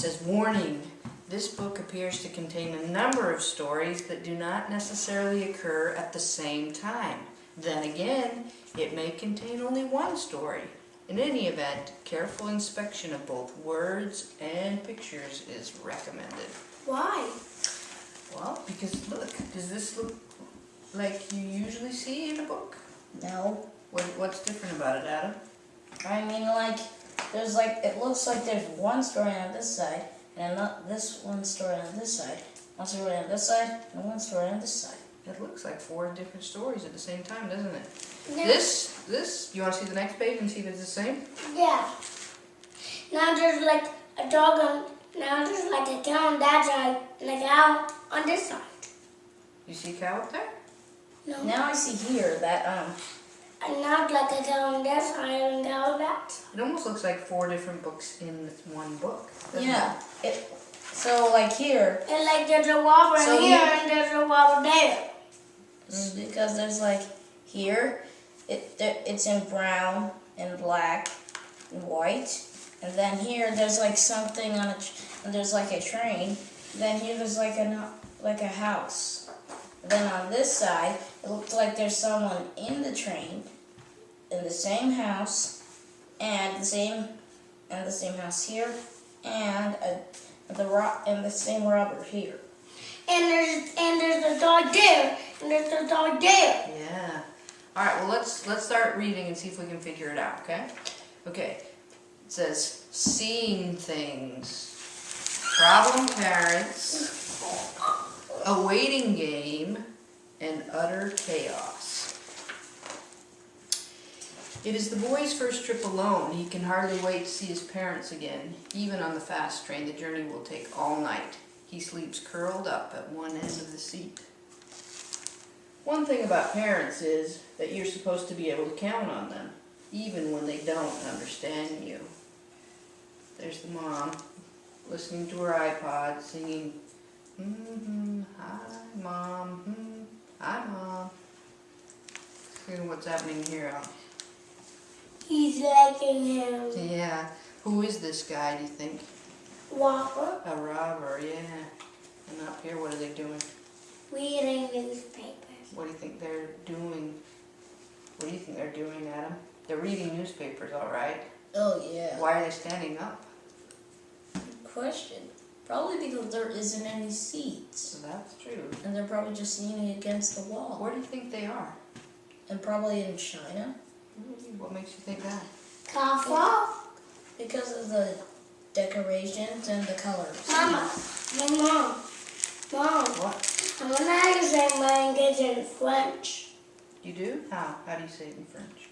says, warning, this book appears to contain a number of stories that do not necessarily occur at the same time. Then again, it may contain only one story. In any event, careful inspection of both words and pictures is recommended. Why? Well, because look, does this look like you usually see in a book? No. What's different about it, Adam? I mean, like, there's like, it looks like there's one story on this side, and not this one story on this side, one story on this side, and one story on this side. It looks like 4 different stories at the same time, doesn't it? Yeah. This, you want to see the next page and see if it's the same? Yeah. Now there's like a dog on, now there's like a cow on that side and a cow on this side. You see a cow up there? No. Now I see here that, And now it's like a cow on this side and a cow on that side. It almost looks like 4 different books in one book. doesn't yeah, so like here, And like there's a wobble So here you- and there's a wobble there. because there's like, here, it's in brown and black and white, and then here there's like something on and there's like a train, then here there's like a house. And then on this side, it looks like there's someone in the train, in the same house, and the same house here, and the same robber here. And there's a dog there. And there's a dog there. Yeah. All right, well, let's start reading and see if we can figure it out, okay? Okay. It says, seeing things, problem parents, a waiting game, and utter chaos. It is the boy's first trip alone. He can hardly wait to see his parents again. Even on the fast train, the journey will take all night. He sleeps curled up at one end of the seat. One thing about parents is that you're supposed to be able to count on them, even when they don't understand you. There's the mom, listening to her iPod, singing, hi mom, hi mom. See what's happening here. He's liking him. Yeah, who is this guy, do you think? Wobble. A robber, yeah. And up here, what are they doing? Reading newspapers. What do you think they're doing? What do you think they're doing, Adam? They're reading newspapers, all right. Oh yeah. Why are they standing up? Good question. Probably because there isn't any seats. So that's true. And they're probably just leaning against the wall. Where do you think they are? And probably in China. What makes you think that? Coffee. Because of the decorations and the colors. Mama. My mom. Mom. What? I want to say my English in French. You do? How? How do you say it in French?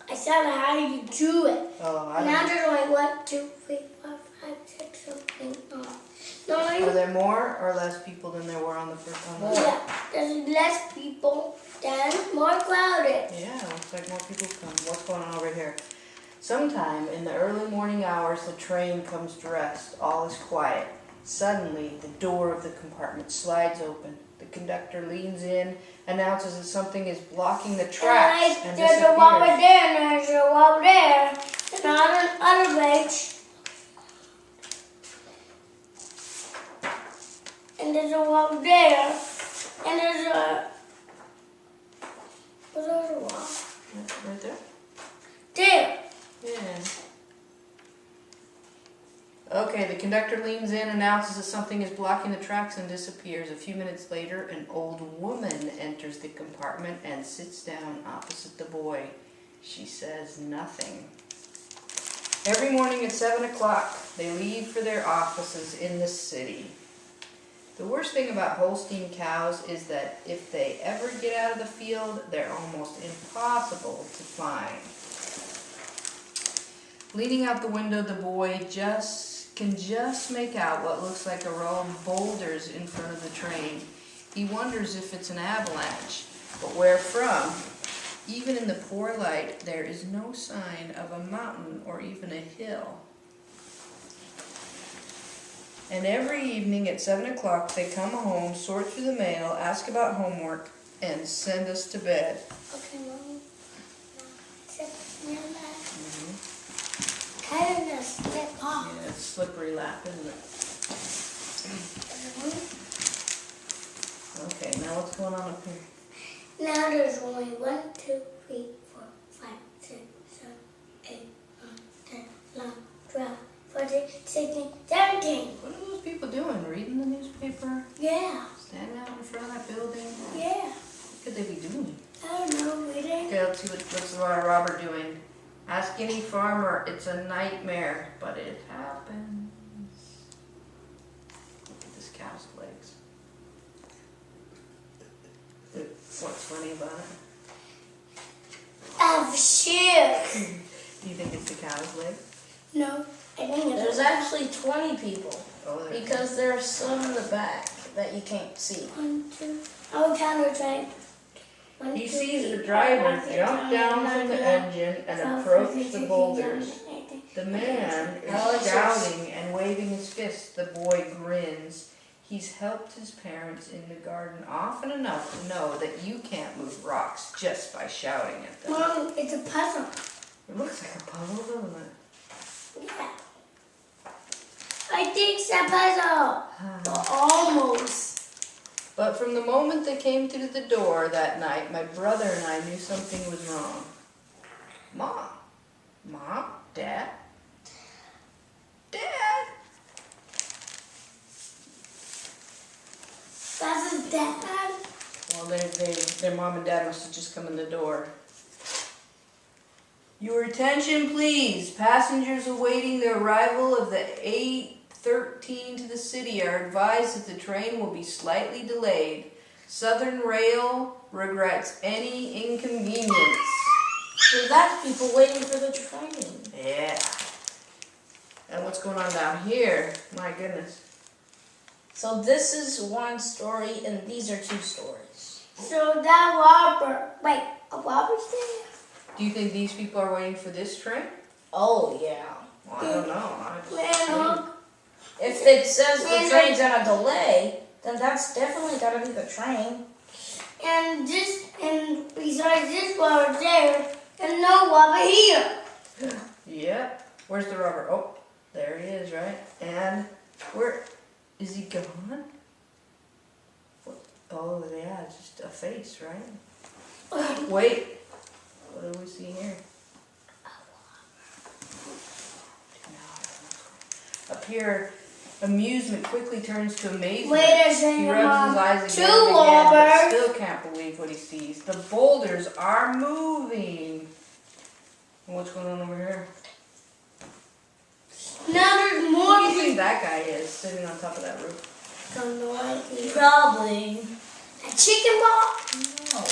I said how do you do it? Oh, I Now don't there's only 1, 2, 3, 4, 5, 6, 7, 8, 9. No, know. Are there more or less people than there were on the first one? yeah, there's less people, then more crowded. Yeah, looks like more people come. What's going on over here? Sometime in the early morning hours, the train comes to rest. All is quiet. Suddenly, the door of the compartment slides open. The conductor leans in, announces that something is blocking the tracks, and There's a wobble disappears. there, and there's a wobble there. And on another page. And there's a wobble there. And there's a... What's the wobble? Right there? There. Yeah. Okay, the conductor leans in, announces that something is blocking the tracks, and disappears. A few minutes later, an old woman enters the compartment and sits down opposite the boy. She says nothing. Every morning at 7 o'clock, they leave for their offices in the city. The worst thing about Holstein cows is that if they ever get out of the field, they're almost impossible to find. Leaning out the window, the boy can just make out what looks like a row of boulders in front of the train. He wonders if it's an avalanche, but where from? Even in the poor light, there is no sign of a mountain or even a hill. And every evening at 7 o'clock, they come home, sort through the mail, ask about homework, and send us to bed. Okay, Mommy. Sit near that. Kind of slip off. Yeah. It's slippery lap, isn't it? Okay, now what's going on up here? Now there's only 1, 2, 3, 4, 5, 6, 7, 8, 9, 10, 11, 12, 14, 16, 17. What are those people doing? Reading the newspaper? Yeah, Standing out in front of that building? yeah. What could they be doing? I don't know, reading. Okay, let's see what's Robert doing. Ask any farmer. It's a nightmare, but it happens. Look at this cow's legs. What's funny about it? Oh, shit. Do you think it's the cow's leg? No, I think it's There's actually 20 people Oh, there. because there's some in the back that you can't see. 1, 2. I'll count or try. He sees the driver jump down from the engine and approach the boulders. The man is shouting and waving his fist. The boy grins. He's helped his parents in the garden often enough to know that you can't move rocks just by shouting at them. Mom, it's a puzzle. It looks like a puzzle, doesn't it? Yeah. I think it's a puzzle. Almost. But from the moment they came through the door that night, my brother and I knew something was wrong. Mom, Dad, That's his dad. Well, their mom and dad must have just come in the door. Your attention, please. Passengers awaiting the arrival of the 8:13 to the city are advised that the train will be slightly delayed. Southern Rail regrets any inconvenience. So that's people waiting for the train. Yeah. And what's going on down here? My goodness. So this is one story and these are 2 stories. So that robber. Wait, a robber's there? Do you think these people are waiting for this train? Oh yeah. Well, I don't know. Well, If it says the train's on a delay, then that's definitely gotta be the train. and besides this robber there, there's no robber here. Yep. Where's the rubber? Oh, there he is, right? And where is he gone? What? Oh, yeah, it's just a face, right? Wait. What do we see here? Up here, amusement quickly turns to amazement. Wait a second, He rubs Mom. his eyes 2 again and again, but robbers. still can't believe what he sees. The boulders are moving. And what's going on over here? Now there's Who more do you think people. that guy is sitting on top of that roof? Don't know idea. Probably. A chicken ball? No.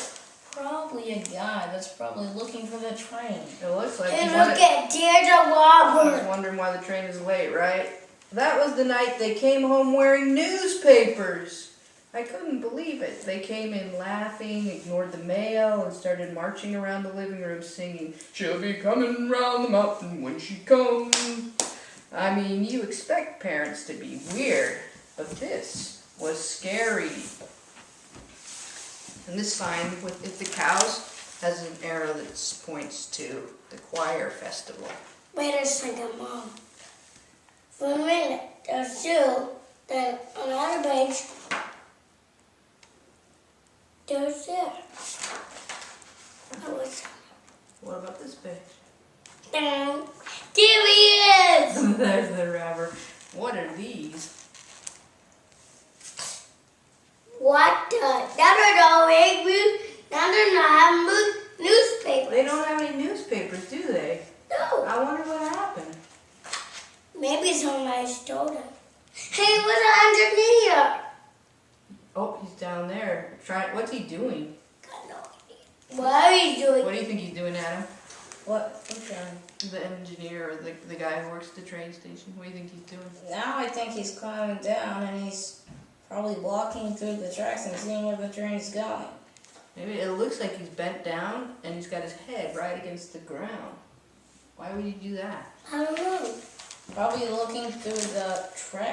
Probably a guy that's probably looking for the train. It looks like And he's look at there's a robber. wondering why the train is late, right? That was the night they came home wearing newspapers. I couldn't believe it. They came in laughing, ignored the mail, and started marching around the living room singing, "She'll be coming round the mountain when she comes." I mean, you expect parents to be weird, but this was scary. And this sign with the cows has an arrow that points to the choir festival. Wait a second, Mom. For a minute, there's 2. Then another page. There's there. What about this page? There he is! There's the robber. What are these? What the? Now they're all angry. Now they're not having newspapers. They don't have any newspapers, do they? No. I wonder what happened. Maybe somebody stole them. Hey, what's underneath here? Oh, he's down there. What's he doing? Got no idea. What are you doing? What do you think he's doing, Adam? What? Okay. The engineer or the guy who works at the train station. What do you think he's doing? Now I think he's climbing down and he's probably walking through the tracks and seeing where the train's going. Maybe it looks like he's bent down and he's got his head right against the ground. Why would he do that? I don't know. Probably looking through the track.